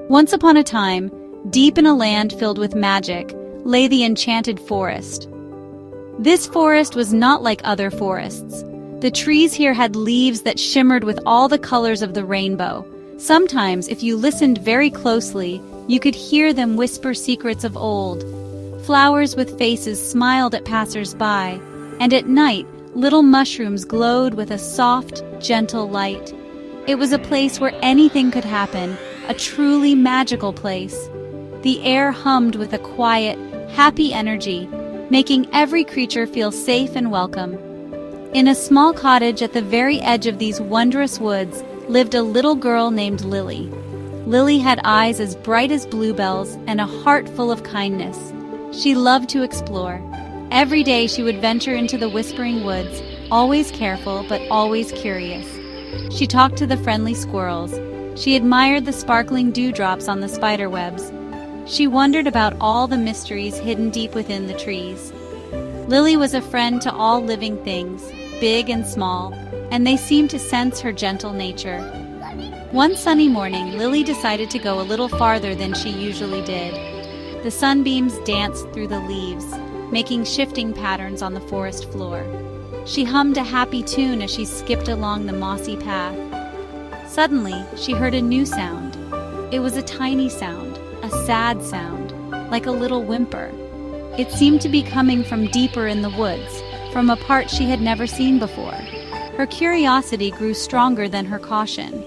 Once upon a time, deep in a land filled with magic, lay the enchanted forest. This forest was not like other forests. The trees here had leaves that shimmered with all the colors of the rainbow. Sometimes, if you listened very closely, you could hear them whisper secrets of old. Flowers with faces smiled at passers-by, and at night, little mushrooms glowed with a soft, gentle light. It was a place where anything could happen, a truly magical place. The air hummed with a quiet, happy energy, making every creature feel safe and welcome. In a small cottage at the very edge of these wondrous woods lived a little girl named Lily. Lily had eyes as bright as bluebells and a heart full of kindness. She loved to explore. Every day she would venture into the whispering woods, always careful but always curious. She talked to the friendly squirrels. She admired the sparkling dewdrops on the spider webs. She wondered about all the mysteries hidden deep within the trees. Lily was a friend to all living things, big and small, and they seemed to sense her gentle nature. One sunny morning, Lily decided to go a little farther than she usually did. The sunbeams danced through the leaves, making shifting patterns on the forest floor. She hummed a happy tune as she skipped along the mossy path. Suddenly, she heard a new sound. It was a tiny sound, a sad sound, like a little whimper. It seemed to be coming from deeper in the woods, from a part she had never seen before. Her curiosity grew stronger than her caution.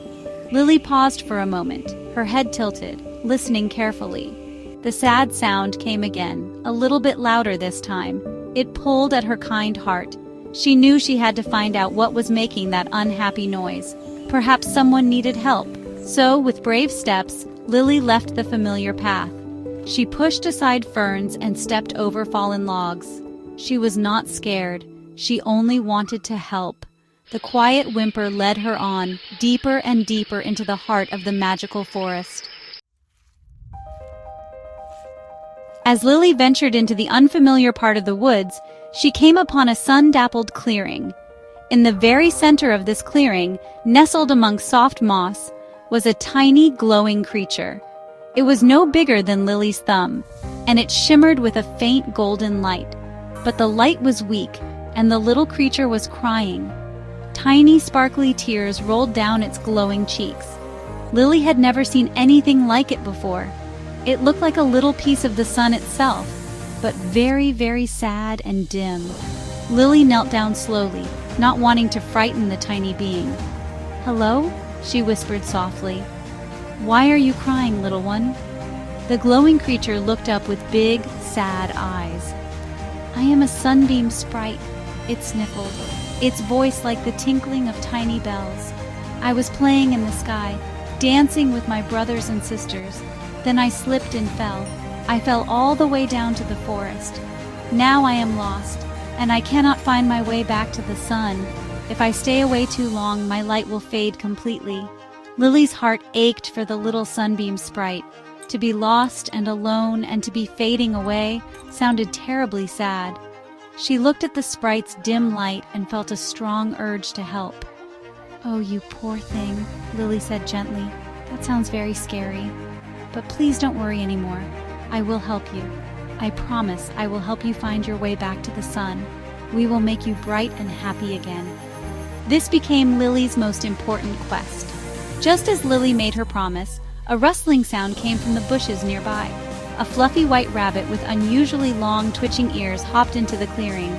Lily paused for a moment, her head tilted, listening carefully. The sad sound came again, a little bit louder this time. It pulled at her kind heart. She knew she had to find out what was making that unhappy noise. Perhaps someone needed help. So, with brave steps, Lily left the familiar path. She pushed aside ferns and stepped over fallen logs. She was not scared. She only wanted to help. The quiet whimper led her on, deeper and deeper into the heart of the magical forest. As Lily ventured into the unfamiliar part of the woods, she came upon a sun-dappled clearing. In the very center of this clearing, nestled among soft moss, was a tiny, glowing creature. It was no bigger than Lily's thumb, and it shimmered with a faint golden light. But the light was weak, and the little creature was crying. Tiny, sparkly tears rolled down its glowing cheeks. Lily had never seen anything like it before. It looked like a little piece of the sun itself, but very, very sad and dim. Lily knelt down slowly, not wanting to frighten the tiny being. "Hello?" she whispered softly. "Why are you crying, little one?" The glowing creature looked up with big, sad eyes. "I am a sunbeam sprite," it sniffled, its voice like the tinkling of tiny bells. "I was playing in the sky, dancing with my brothers and sisters. Then I slipped and fell. I fell all the way down to the forest. Now I am lost, and I cannot find my way back to the sun. If I stay away too long, my light will fade completely." Lily's heart ached for the little sunbeam sprite. To be lost and alone and to be fading away sounded terribly sad. She looked at the sprite's dim light and felt a strong urge to help. "Oh, you poor thing," Lily said gently. "That sounds very scary. But please don't worry anymore. I will help you. I promise I will help you find your way back to the sun. We will make you bright and happy again." This became Lily's most important quest. Just as Lily made her promise, a rustling sound came from the bushes nearby. A fluffy white rabbit with unusually long, twitching ears hopped into the clearing.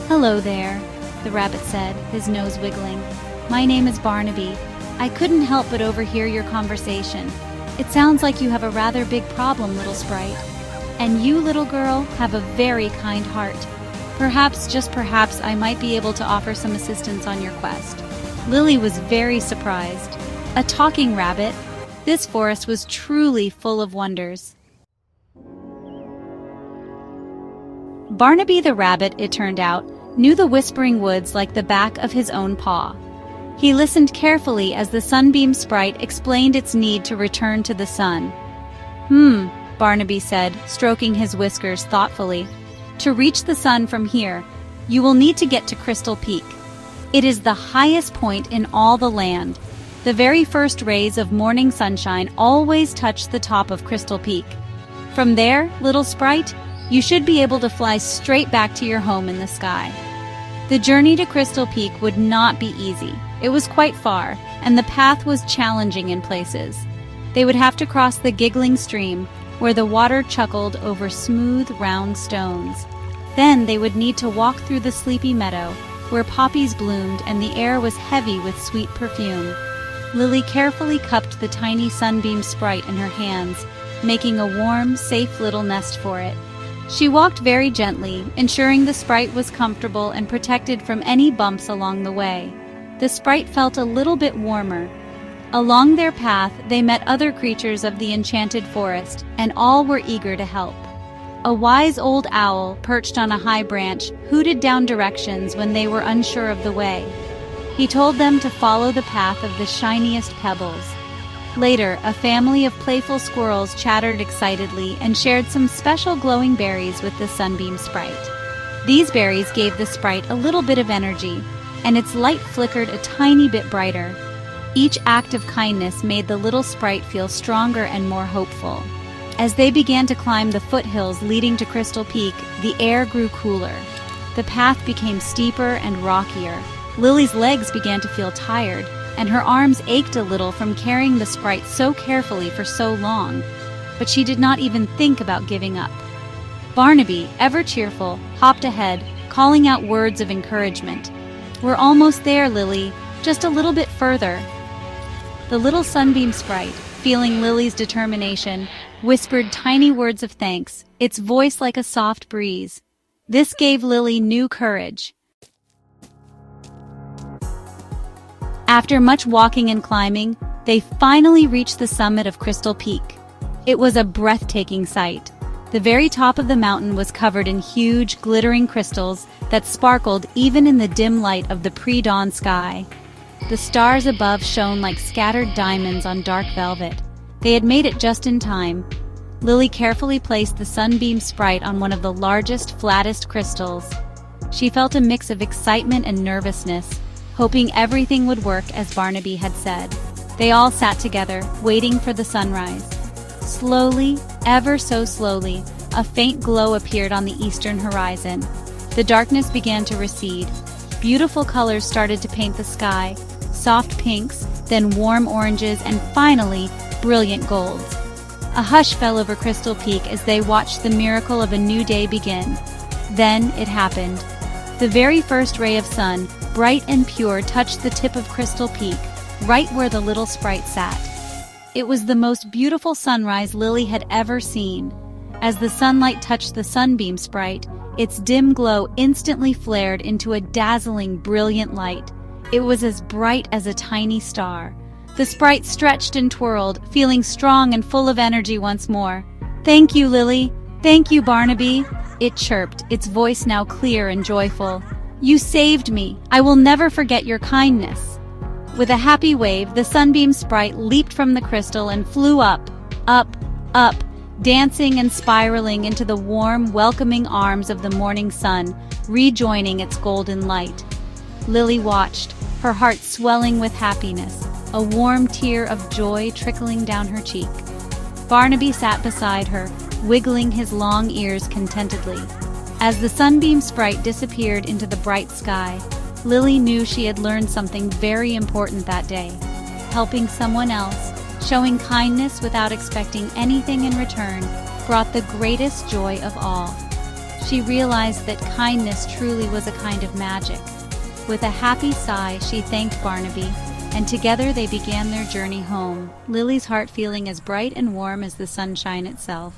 "Hello there," the rabbit said, his nose wiggling. "My name is Barnaby. I couldn't help but overhear your conversation. It sounds like you have a rather big problem, little sprite. And you, little girl, have a very kind heart. Perhaps, just perhaps, I might be able to offer some assistance on your quest." Lily was very surprised. A talking rabbit? This forest was truly full of wonders. Barnaby the rabbit, it turned out, knew the whispering woods like the back of his own paw. He listened carefully as the sunbeam sprite explained its need to return to the sun. Barnaby said, stroking his whiskers thoughtfully. "To reach the sun from here, you will need to get to Crystal Peak. It is the highest point in all the land. The very first rays of morning sunshine always touch the top of Crystal Peak. From there, little sprite, you should be able to fly straight back to your home in the sky. The journey to Crystal Peak would not be easy. It was quite far, and the path was challenging in places. They would have to cross the giggling stream, where the water chuckled over smooth, round stones. Then they would need to walk through the sleepy meadow, where poppies bloomed and the air was heavy with sweet perfume. Lily carefully cupped the tiny sunbeam sprite in her hands, making a warm, safe little nest for it. She walked very gently, ensuring the sprite was comfortable and protected from any bumps along the way. The sprite felt a little bit warmer. Along their path, they met other creatures of the enchanted forest, and all were eager to help. A wise old owl, perched on a high branch, hooted down directions when they were unsure of the way. He told them to follow the path of the shiniest pebbles. Later, a family of playful squirrels chattered excitedly and shared some special glowing berries with the sunbeam sprite. These berries gave the sprite a little bit of energy, and its light flickered a tiny bit brighter. Each act of kindness made the little sprite feel stronger and more hopeful. As they began to climb the foothills leading to Crystal Peak, the air grew cooler. The path became steeper and rockier. Lily's legs began to feel tired, and her arms ached a little from carrying the sprite so carefully for so long. But she did not even think about giving up. Barnaby, ever cheerful, hopped ahead, calling out words of encouragement. "We're almost there, Lily. Just a little bit further." The little sunbeam sprite, feeling Lily's determination, whispered tiny words of thanks, its voice like a soft breeze. This gave Lily new courage. After much walking and climbing, they finally reached the summit of Crystal Peak. It was a breathtaking sight. The very top of the mountain was covered in huge, glittering crystals that sparkled even in the dim light of the pre-dawn sky. The stars above shone like scattered diamonds on dark velvet. They had made it just in time. Lily carefully placed the sunbeam sprite on one of the largest, flattest crystals. She felt a mix of excitement and nervousness, hoping everything would work as Barnaby had said. They all sat together, waiting for the sunrise. Slowly, ever so slowly, a faint glow appeared on the eastern horizon. The darkness began to recede. Beautiful colors started to paint the sky, soft pinks, then warm oranges, and finally, brilliant golds. A hush fell over Crystal Peak as they watched the miracle of a new day begin. Then it happened. The very first ray of sun, bright and pure, touched the tip of Crystal Peak, right where the little sprite sat. It was the most beautiful sunrise Lily had ever seen. As the sunlight touched the sunbeam sprite, its dim glow instantly flared into a dazzling, brilliant light. It was as bright as a tiny star. The sprite stretched and twirled, feeling strong and full of energy once more. "Thank you, Lily. Thank you, Barnaby," it chirped, its voice now clear and joyful. "You saved me. I will never forget your kindness." With a happy wave, the sunbeam sprite leaped from the crystal and flew up, up, up, dancing and spiraling into the warm, welcoming arms of the morning sun, rejoining its golden light. Lily watched, her heart swelling with happiness, a warm tear of joy trickling down her cheek. Barnaby sat beside her, wiggling his long ears contentedly. As the sunbeam sprite disappeared into the bright sky, Lily knew she had learned something very important that day. Helping someone else, showing kindness without expecting anything in return, brought the greatest joy of all. She realized that kindness truly was a kind of magic. With a happy sigh, she thanked Barnaby, and together they began their journey home, Lily's heart feeling as bright and warm as the sunshine itself.